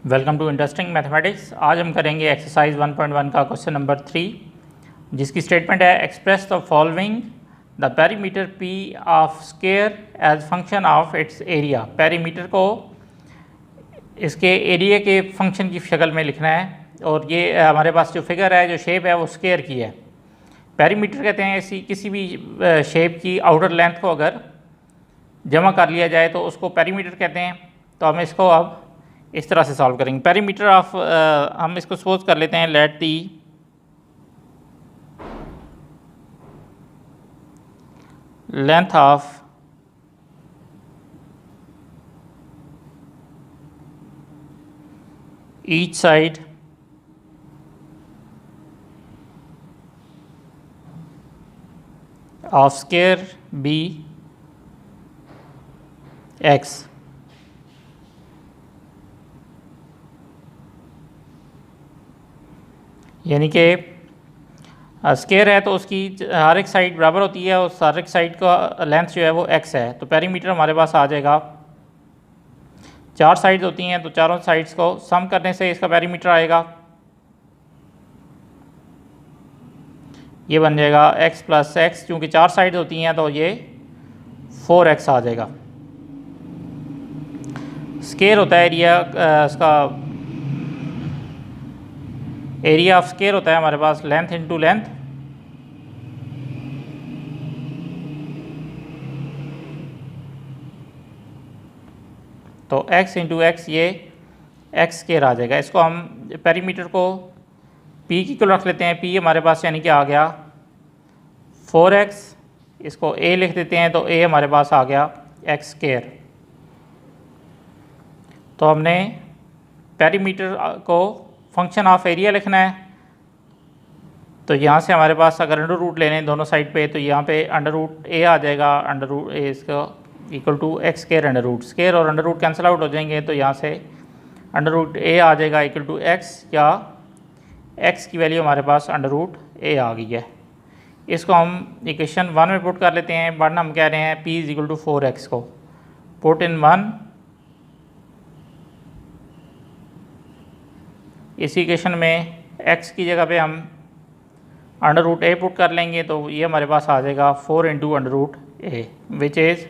Welcome to interesting mathematics. आज हम करेंगे एक्सरसाइज 1.1 का क्वेश्चन नंबर 3, जिसकी स्टेटमेंट है express the following the perimeter P of square as function of its area. Perimeter को इसके एरिया के फंक्शन की शक्ल में लिखना है, और ये हमारे पास जो फिगर है, जो शेप है, वो स्क्वायर की है। पेरीमीटर कहते हैं ऐसी किसी भी शेप की आउटर लेंथ को अगर जमा कर लिया जाए तो उसको पेरीमीटर कहते हैं। तो हम इसको अब इस तरह से सॉल्व करेंगे। पेरीमीटर ऑफ हम इसको सपोज कर लेते हैं, let the length of each side of square be x. यानी कि स्क्वायर है तो उसकी हर एक साइड बराबर होती है, उस हर एक साइड का लेंथ जो है वो x है। तो पेरीमीटर हमारे पास आ जाएगा, 4 साइड्स होती हैं तो चारों साइड्स को सम करने से इसका पेरीमीटर आएगा, ये बन जाएगा x प्लस एक्स। चूँकि 4 साइड्स होती हैं तो ये 4x आ जाएगा। स्क्वायर होता है एरिया, इसका एरिया ऑफ स्क्वायर होता है हमारे पास लेंथ इंटू लेंथ। तो x इंटू एक्स, ये x स्क्वायर आ जाएगा। इसको हम पेरीमीटर को p की को रख लेते हैं। p हमारे पास यानी कि आ गया 4x। इसको a लिख देते हैं तो a हमारे पास आ गया x स्क्वायर। तो हमने पेरीमीटर को फंक्शन ऑफ एरिया लिखना है। तो यहाँ से हमारे पास अगर अंडर रूट ले लें दोनों साइड पे, तो यहाँ पे अंडर रूट ए आ जाएगा, अंडर रूट ए इसका equal to x square under root. Square और अंडर रूट कैंसिल आउट हो जाएंगे, तो यहाँ से अंडर रूट ए आ जाएगा इक्वल टू एक्स, या एक्स की वैल्यू हमारे पास अंडर रूट ए आ गई है। इसको हम इक्वेशन 1 में पुट कर लेते हैं। वरना हम कह रहे हैं p is equal to 4x को पुट इन 1। इस इक्वेशन में x की जगह पे हम अंडर रूट ए पुट कर लेंगे, तो ये हमारे पास आ जाएगा 4 into under root A, which is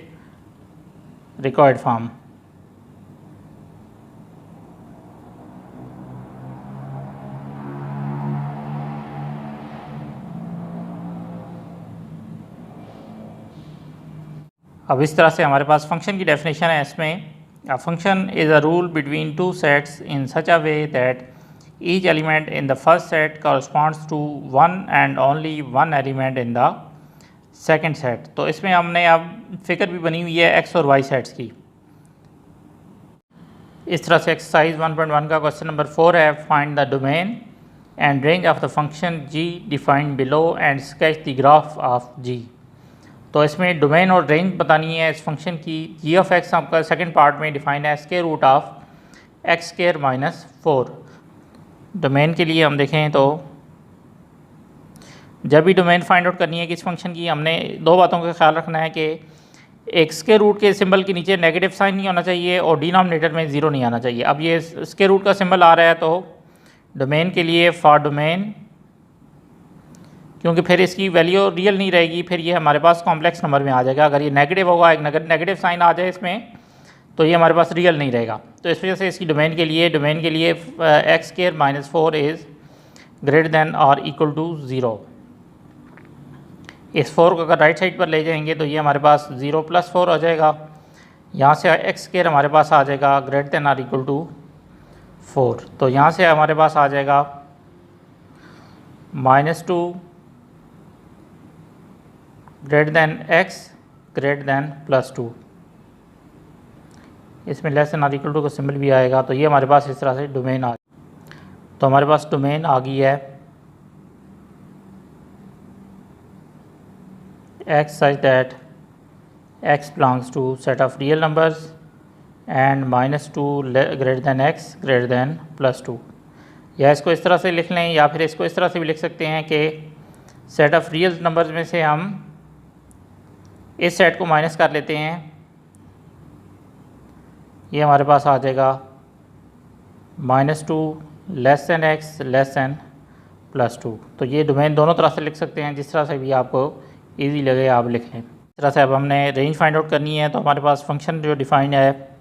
required form. अब इस तरह से हमारे पास फंक्शन की डेफिनेशन है। इसमें a function is a rule between two sets in such a way that each element in the first set corresponds to one and only one element in the second set। तो इसमें हमने अब figure भी बनी हुई है x और y sets की। इस तरह से एक्सरसाइज 1.1 का क्वेश्चन नंबर 4 है, find the domain and range of the function g defined below and sketch the graph of g। तो इसमें डोमेन और रेंज बतानी है इस फंक्शन की। g ऑफ x आपका सेकेंड पार्ट में डिफाइंड है square root of x square minus 4। Domain के लिए हम देखें तो जब भी डोमेन फाइंड आउट करनी है किस फंक्शन की, हमने 2 बातों का ख्याल रखना है कि एक स्क्वायर रूट के सिंबल के नीचे नेगेटिव साइन नहीं होना चाहिए और डिनोमिनेटर में 0 नहीं आना चाहिए। अब ये स्क्वायर रूट का सिंबल आ रहा है, तो डोमेन के लिए फॉर डोमेन, क्योंकि फिर इसकी वैल्यू रियल नहीं रहेगी, फिर ये हमारे पास कॉम्प्लेक्स नंबर में आ जाएगा। अगर ये नेगेटिव होगा, एक नेगेटिव साइन आ जाए इसमें, तो ये हमारे पास रियल नहीं रहेगा। तो इस वजह से इसकी डोमेन के लिए x square minus 4 is greater than और इक्वल टू 0। इस 4 को अगर राइट साइड पर ले जाएंगे तो ये हमारे पास 0 प्लस 4 हो जाएगा। यहाँ से एक्स स्क्वायर हमारे पास आ जाएगा ग्रेटर देन और इक्वल टू 4। तो यहाँ से हमारे पास आ जाएगा -2 greater than x greater than +2। इसमें लेस देन और इक्वल टू का सिंबल भी आएगा। तो ये हमारे पास इस तरह से डोमेन आ, तो हमारे पास डोमेन आ गई है x such that x belongs to set of real numbers and -2 greater than x greater than +2। या इसको इस तरह से लिख लें, या फिर इसको इस तरह से भी लिख सकते हैं कि सेट ऑफ रियल नंबर्स में से हम इस सेट को माइनस कर लेते हैं, ये हमारे पास आ जाएगा -2 less than x less than +2। तो ये डोमेन दोनों तरह से लिख सकते हैं, जिस तरह से भी आपको ईजी लगे आप लिखें। इस तरह से अब हमने रेंज फाइंड आउट करनी है, तो हमारे पास फंक्शन जो डिफाइंड है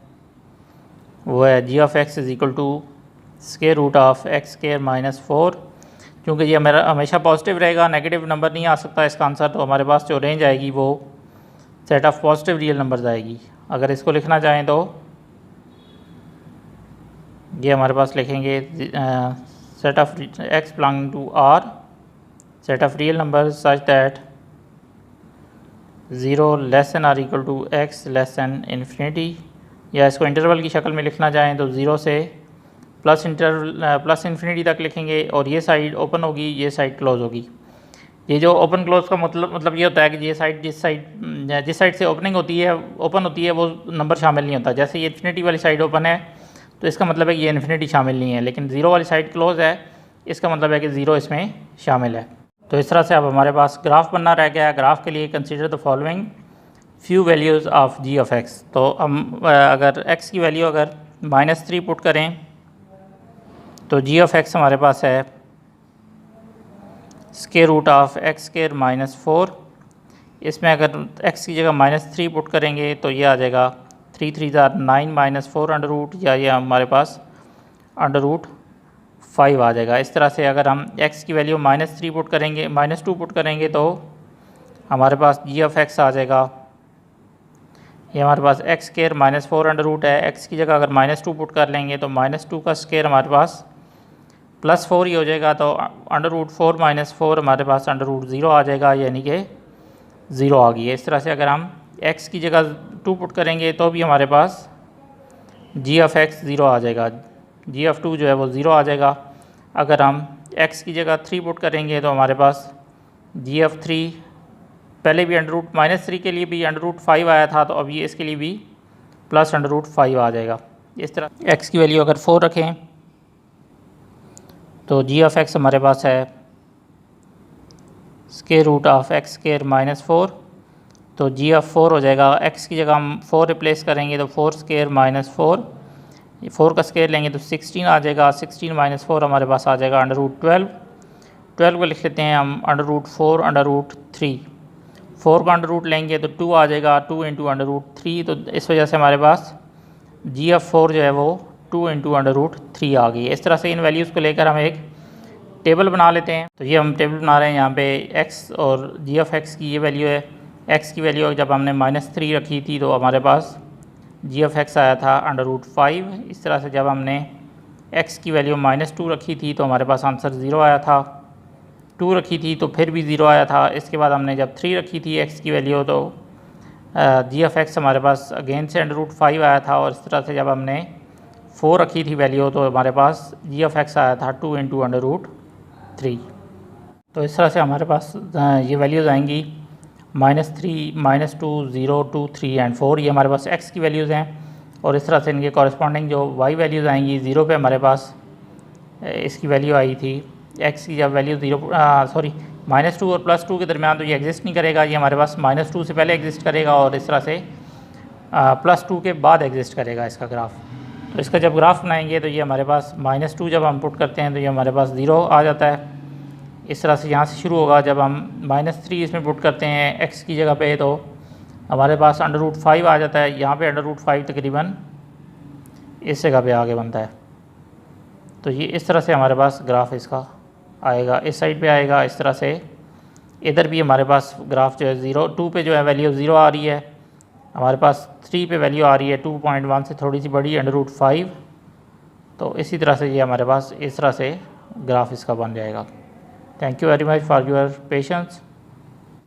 वो है g of x is equal to square root of x square -4। क्योंकि ये मेरा हमेशा पॉजिटिव रहेगा, नेगेटिव नंबर नहीं आ सकता इसका आंसर, तो हमारे पास जो रेंज आएगी वो set of positive real numbers आएगी। अगर इसको लिखना चाहें तो ये हमारे पास लिखेंगे set of x belonging to r, set of real numbers such that 0 less than or equal to x less than infinity. या इसको इंटरवल की शक्ल में लिखना चाहें तो 0 से प्लस इन्फिनिटी तक लिखेंगे, और ये साइड ओपन होगी, ये साइड क्लोज होगी। ये जो ओपन क्लोज का मतलब ये होता है कि ये साइड जिस साइड से ओपन होती है वो नंबर शामिल नहीं होता। जैसे ये इन्फिनिटी वाली साइड ओपन है तो इसका मतलब है कि ये इन्फिनिटी शामिल नहीं है, लेकिन 0 वाली साइड क्लोज है, इसका मतलब है कि 0 इसमें शामिल है। तो इस तरह से अब हमारे पास ग्राफ बनना रह गया है। ग्राफ के लिए consider the following few values of g of x। तो हम अगर x की वैल्यू अगर -3 पुट करें तो g ऑफ x हमारे पास है square root of x square -4। इसमें अगर x की जगह -3 पुट करेंगे तो ये आ जाएगा 3 3 9 -4 अंडर रूट, या ये हमारे पास अंडर रूट 5 आ जाएगा। इस तरह से अगर हम x की वैल्यू -3 पुट करेंगे -2 पुट करेंगे तो हमारे पास g ऑफ x आ जाएगा, ये हमारे पास एक्स स्क्वायर -4 अंडर रूट है। x की जगह अगर -2 पुट कर लेंगे तो -2 का स्क्वायर हमारे पास +4 ही हो जाएगा, तो अंडर रूट 4 -4 हमारे पास अंडर रूट 0 आ जाएगा, यानी कि 0 आ गई है। इस तरह से अगर हम x की जगह 2 पुट करेंगे तो भी हमारे पास g ऑफ x 0 आ जाएगा, g ऑफ 2 जो है वो 0 आ जाएगा। अगर हम x की जगह 3 पुट करेंगे तो हमारे पास g ऑफ 3 पहले भी अंडर रूट -3 के लिए भी अंडर रूट 5 आया था, तो अभी इसके लिए भी प्लस अंडर रूट 5 आ जाएगा। इस तरह x की वैल्यू अगर 4 रखें तो g ऑफ x हमारे पास है square root of x square -4। तो g ऑफ 4 हो जाएगा, x की जगह हम 4 रिप्लेस करेंगे तो 4 स्क्वायर -4, 4 का स्क्वायर लेंगे तो 16 आ जाएगा, 16 -4 हमारे पास आ जाएगा अंडर रूट 12। 12 को लिख लेते हैं हम अंडर रूट 4 अंडर रूट 3, 4 का अंडर रूट लेंगे तो 2 आ जाएगा, 2 इंटू अंडर रूट 3। तो इस वजह से हमारे पास g ऑफ 4 जो है वो 2 इंटू अंडर रूट 3 आ गई है। इस तरह से इन वैल्यूज़ को लेकर हम एक टेबल बना लेते हैं। तो ये हम टेबल बना रहे हैं, यहाँ पे x और g ऑफ x की ये वैल्यू है। x की वैल्यू जब हमने -3 रखी थी तो हमारे पास g ऑफ x आया था अंडर रूट 5। इस तरह से जब हमने x की वैल्यू -2 रखी थी तो हमारे पास आंसर 0 आया था, 2 रखी थी तो फिर भी 0 आया था। इसके बाद हमने जब 3 रखी थी x की वैल्यू तो g ऑफ x हमारे पास अगेन से अंडर रूट 5 आया था, और इस तरह से जब हमने 4 रखी थी वैल्यू तो हमारे पास g ऑफ x आया था 2 इंटू अंडर रूट 3। तो इस तरह से हमारे पास ये वैल्यूज़ आएंगी -3 -2 0 2 3 एंड 4, ये हमारे पास x की वैल्यूज़ हैं। और इस तरह से इनके कॉरस्पॉन्डिंग जो y वैल्यूज़ आएंगी 0 पे हमारे पास इसकी वैल्यू आई थी, x की जब वैल्यू -2 और +2 के दरमियान तो ये एग्जिस्ट नहीं करेगा, ये हमारे पास -2 से पहले एग्जिस्ट करेगा और इस तरह से +2 के बाद एग्जिस्ट करेगा इसका ग्राफ। तो इसका जब ग्राफ बनाएंगे तो ये हमारे पास -2 जब हम पुट करते हैं तो ये हमारे पास 0 आ जाता है। इस तरह से यहाँ से शुरू होगा, जब हम -3 इसमें पुट करते हैं x की जगह पे तो हमारे पास अंडर रूट 5 आ जाता है। यहाँ पे अंडर रूट 5 तकरीबन इस जगह पे आगे बनता है। तो ये इस तरह से हमारे पास ग्राफ इसका आएगा, इस साइड पे आएगा। इस तरह से इधर भी हमारे पास ग्राफ जो है 2 पे जो है वैल्यू 0 आ रही है, हमारे पास 3 पे वैल्यू आ रही है 2.1 से थोड़ी सी बड़ी अंडर रूट 5। तो इसी तरह से ये हमारे पास इस तरह से ग्राफ इसका बन जाएगा। Thank you very much for your patience.